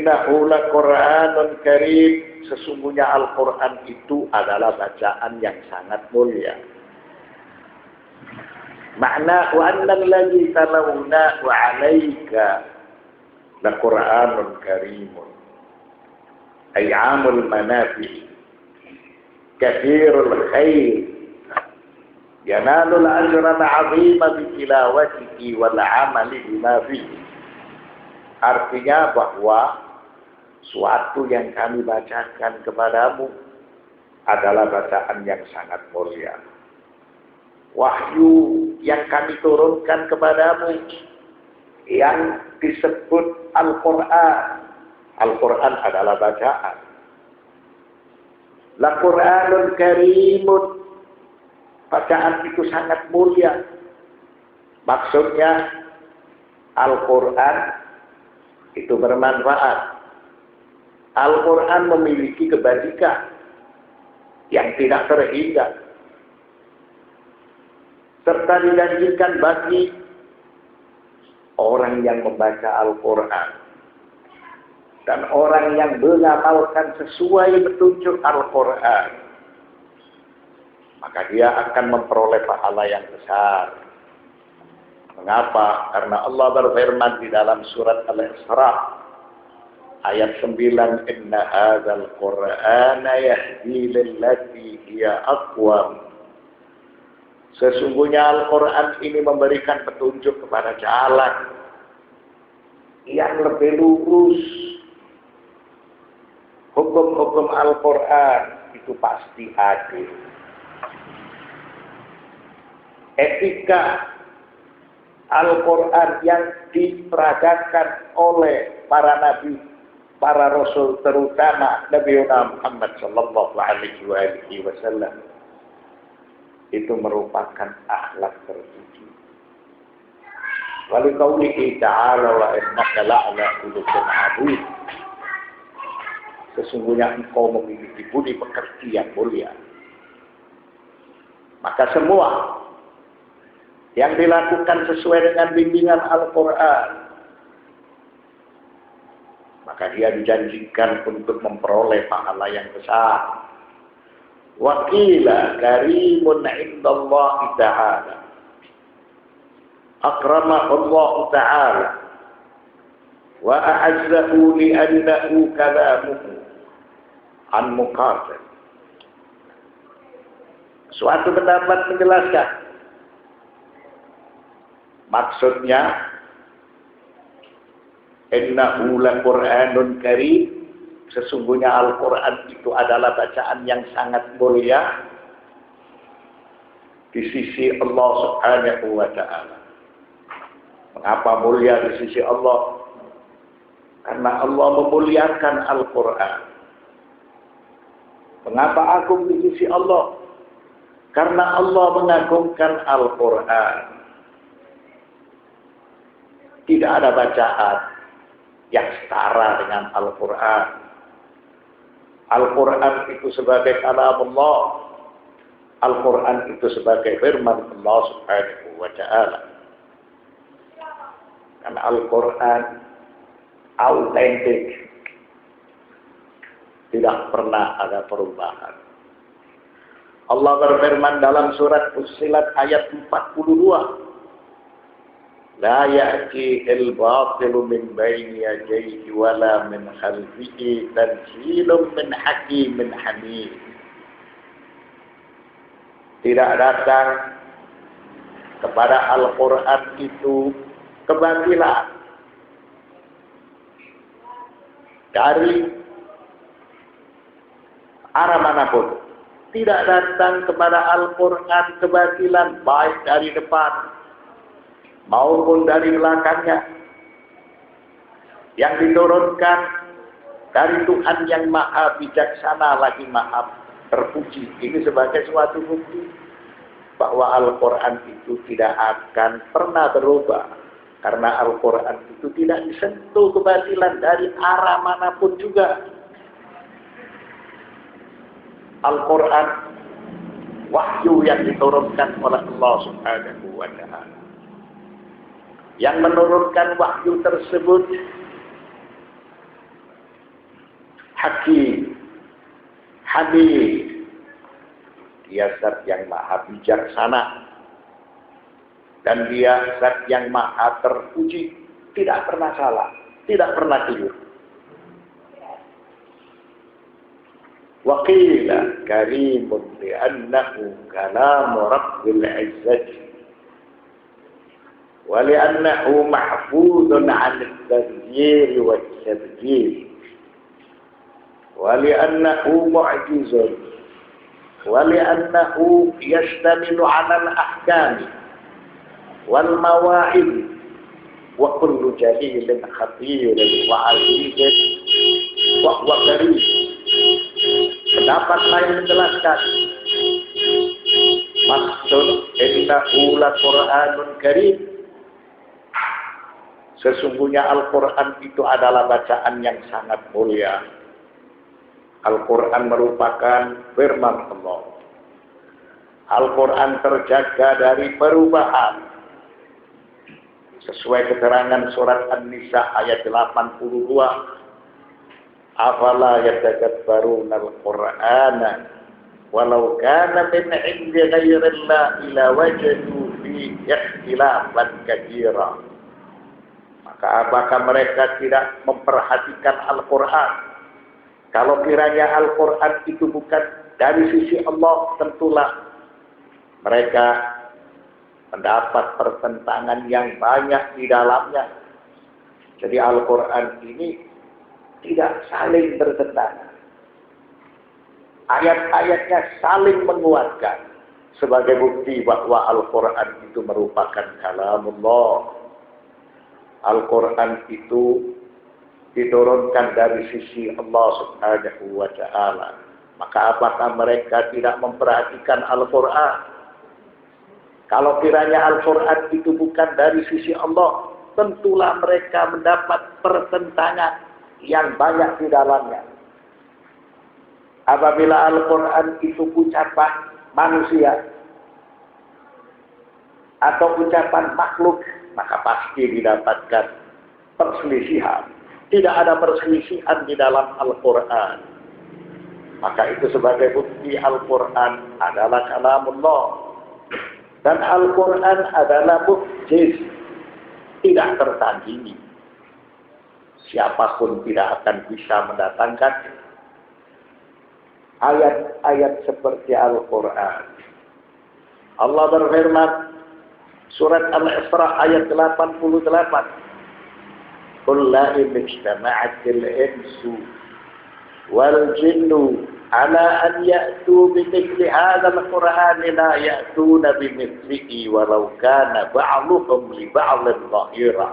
Innahu laqur'anun karim, sesungguhnya Al-Qur'an itu adalah bacaan yang sangat mulia. Makna wa annal ladzi talawnahu 'alaika laqur'anun karimun. Ay 'amul manafi' katsirul khair yanalul ajran 'azima bi tilawatihi wal 'amali bima fihi. Artinya bahwa suatu yang kami bacakan kepadamu adalah bacaan yang sangat mulia. Wahyu yang kami turunkan kepadamu yang disebut Al-Quran. Al-Quran adalah bacaan. Al-Quranul Karimun, bacaan itu sangat mulia. Maksudnya Al-Quran itu bermanfaat. Al-Quran memiliki kebajikan yang tidak terhingga, serta dijanjikan bagi orang yang membaca Al-Quran dan orang yang mengamalkan sesuai petunjuk Al-Quran, maka dia akan memperoleh pahala yang besar. Mengapa? Karena Allah berfirman di dalam surat Al-Isra ayat 9, inna hadzal qur'ana yahdi lillati hiya aqwam. Sesungguhnya Al-Quran ini memberikan petunjuk kepada jalan yang lebih lurus. Hukum-hukum Al-Quran itu pasti adil. Etika Al-Quran yang diperagakan oleh para nabi, para rasul, terutama Nabi Muhammad sallallahu alaihi wasallam, itu merupakan akhlak terpuji. Wa liqaulihi ta'ala wa innaka la'ala khuluqin 'adzim. Sesungguhnya engkau memiliki budi pekerti yang mulia. Maka semua yang dilakukan sesuai dengan bimbingan Al-Quran, maka dia dijanjikan untuk memperoleh pahala yang besar. Wa qila karimun 'indallahi ta'ala, akramahu Allah ta'ala wa a'azzahu li'annahu kalamuhu an muqatil. Suatu pendapat menjelaskan maksudnya innahu laqur'anun karim, sesungguhnya Al-Quran itu adalah bacaan yang sangat mulia di sisi Allah Subhanahu wa ta'ala. Mengapa mulia di sisi Allah? Karena Allah memuliakan Al-Quran. Mengapa agung di sisi Allah? Karena Allah mengagungkan Al-Quran. Tidak ada bacaan yang setara dengan Al-Quran. Al-Quran itu sebagai kalam Allah. Al-Quran itu sebagai firman Allah Subhanahu wa ta'ala. Karena Al-Quran autentik, tidak pernah ada perubahan. Allah berfirman dalam surat Fussilat ayat 42, la ya'ti al-batilu min bayni yadayhi wala min khalfihi tanzilun min hakimin hamid. Tidak datang kepada Al-Quran itu kebatilan dari arah manapun. Tidak datang kepada Al-Quran kebatilan baik dari depan maupun dari belakangnya. Yang diturunkan dari Tuhan yang maha bijaksana lagi maha terpuji. Ini sebagai suatu bukti bahwa Al-Quran itu tidak akan pernah berubah. Karena Al-Quran itu tidak disentuh kebatilan dari arah manapun juga. Al-Quran wahyu yang diturunkan oleh Allah Subhanahu wa ta'ala. Yang menurunkan wahyu tersebut Hakim, Hamid. Dia zat yang maha bijaksana. Dan dia zat yang maha terpuji. Tidak pernah salah. Tidak pernah keliru. Wa qila karimun li'annahu kalamu rabbil izzati. Wa li'annahu mahfudun 'anil taghyir wa tabdil. Wa li'annahu mu'jizun. ولأنه يشتمل على الأحكام والمواعظ وكل جليل خطير وعزيز وهو كريم. Pendapat lain menjelaskan maksud innahu laqur'anun karim, sesungguhnya Al-Quran itu adalah bacaan yang sangat mulia. Al-Quran merupakan firman Allah. Al-Quran terjaga dari perubahan. Sesuai keterangan surat An-Nisa ayat 82. Afala yatadabbaruna al-Qur'ana walau kana min 'indi ghairillah ila wajadu fi ikhtilafan katsira. Maka apakah mereka tidak memperhatikan Al-Quran? Kalau kiranya Al-Quran itu bukan dari sisi Allah, tentulah mereka mendapat pertentangan yang banyak di dalamnya. Jadi Al-Quran ini tidak saling bertentangan. Ayat-ayatnya saling menguatkan sebagai bukti bahwa Al-Quran itu merupakan kalamullah. Al-Quran itu diturunkan dari sisi Allah Subhanahu wa ta'ala. Maka apakah mereka tidak memperhatikan Al-Quran? Kalau kiranya Al-Quran itu bukan dari sisi Allah, tentulah mereka mendapat pertentangan yang banyak di dalamnya. Apabila Al-Quran itu ucapan manusia atau ucapan makhluk, maka pasti didapatkan perselisihan. Tidak ada perselisihan di dalam Al-Quran. Maka itu sebagai bukti Al-Quran adalah kalamullah. Dan Al-Quran adalah mukjiz. Tidak tertandingi. Siapapun tidak akan bisa mendatangkan ayat-ayat seperti Al-Quran. Allah berfirman, surat Al-Isra ayat 88. قل إن اجتمعت الإنس والجن على أن يأتوا بمثل هذا القرآن لا يأتون بمثله ولو كان بعضهم لبعض ظهيرا.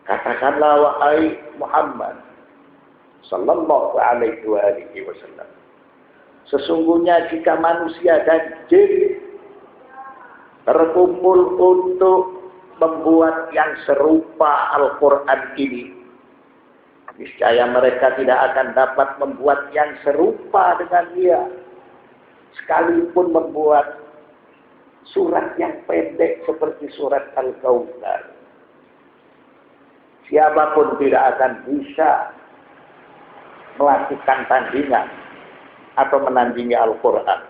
Katakanlah wahai Muhammad sallallahu alaihi wasallam, sesungguhnya jika manusia dan jin berkumpul untuk membuat yang serupa Al-Quran ini, niscaya mereka tidak akan dapat membuat yang serupa dengan dia. Sekalipun membuat surat yang pendek seperti surat Al-Kautsar, siapapun tidak akan bisa melakukan tandingan atau menandingi Al-Quran.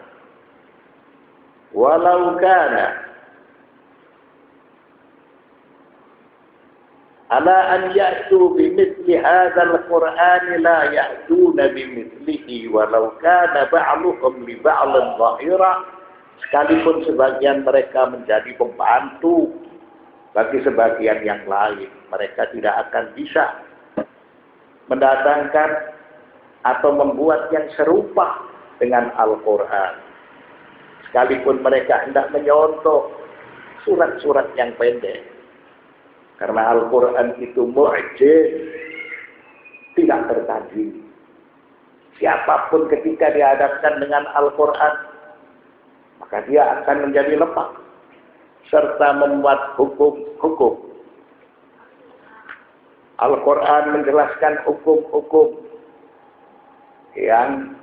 Walau kana ala an ya'tu bimithli hadzal qur'ani la ya'tuna bimithlihi walau kana ba'dhuhum li ba'dhin dhahira. Sekalipun sebagian mereka menjadi pembantu bagi sebagian yang lain, mereka tidak akan bisa mendatangkan atau membuat yang serupa dengan Al-Quran. Sekalipun mereka hendak menyontoh surat-surat yang pendek. Karena Al-Quran itu mu'jiz, tidak tertandingi. Siapapun ketika dihadapkan dengan Al-Quran, maka dia akan menjadi lemah, serta membuat hukum-hukum. Al-Quran menjelaskan hukum-hukum yang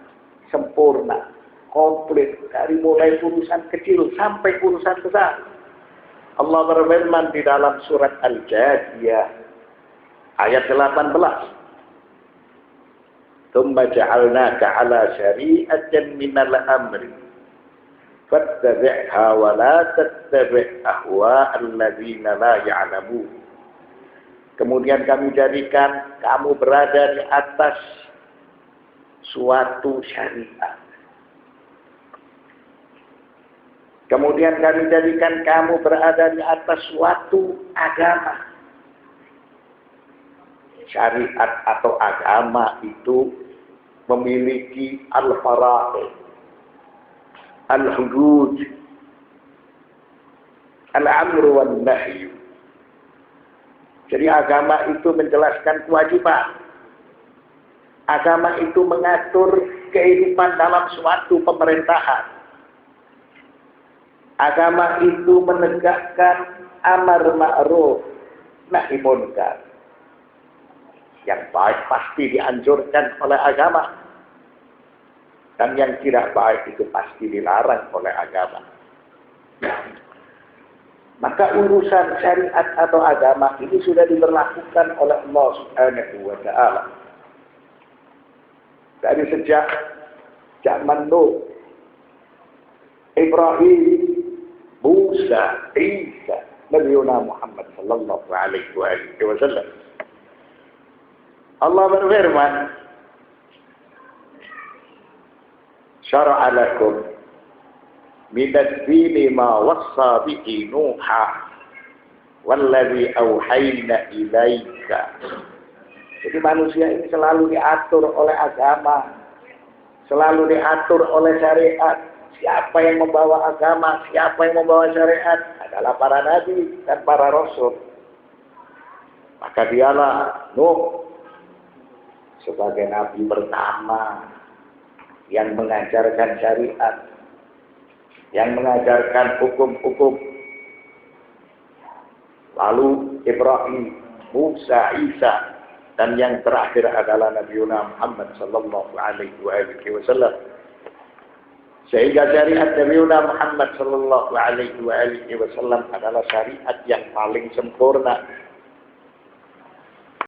sempurna, komplit, dari mulai urusan kecil sampai urusan besar. Allah berfirman di dalam surat Al-Jadiyah ayat 18. Tsumma ja'alnaka 'ala syari'atin minal amri fattabi'ha wa la tattabi' ahwa'al ladzina la ya'lamun. Kemudian kami jadikan kamu berada di atas suatu syariat. Kemudian kami jadikan kamu berada di atas suatu agama. Syariat atau agama itu memiliki al-fara'id, al-hudud, al-amru wan nahyu. Jadi agama itu menjelaskan kewajiban. Agama itu mengatur kehidupan dalam suatu pemerintahan. Agama itu menegakkan amar ma'ruf nahi munkar. Yang baik pasti dianjurkan oleh agama. Dan yang tidak baik itu pasti dilarang oleh agama. Maka urusan syariat atau agama ini sudah diberlakukan oleh Allah Subhanahu wa ta'ala. Dari sejak zaman Nuh, Ibrahim, Musa, Isa, Nabi Muhammad sallallahu alaihi wasallam. Allah berfirman, syara'a lakum minad-dini ma wassa bihi Nuha wallazi auhayna ilaika. Jadi manusia ini selalu diatur oleh agama, selalu diatur oleh syariat. Siapa yang membawa agama, siapa yang membawa syariat adalah para nabi dan para rasul. Maka dialah Nuh sebagai nabi pertama yang mengajarkan syariat, yang mengajarkan hukum-hukum. Lalu Ibrahim, Musa, Isa, dan yang terakhir adalah Nabi Muhammad sallallahu alaihi wasallam. Sehingga syariat Nabi Muhammad sallallahu alaihi wasallam adalah syariat yang paling sempurna.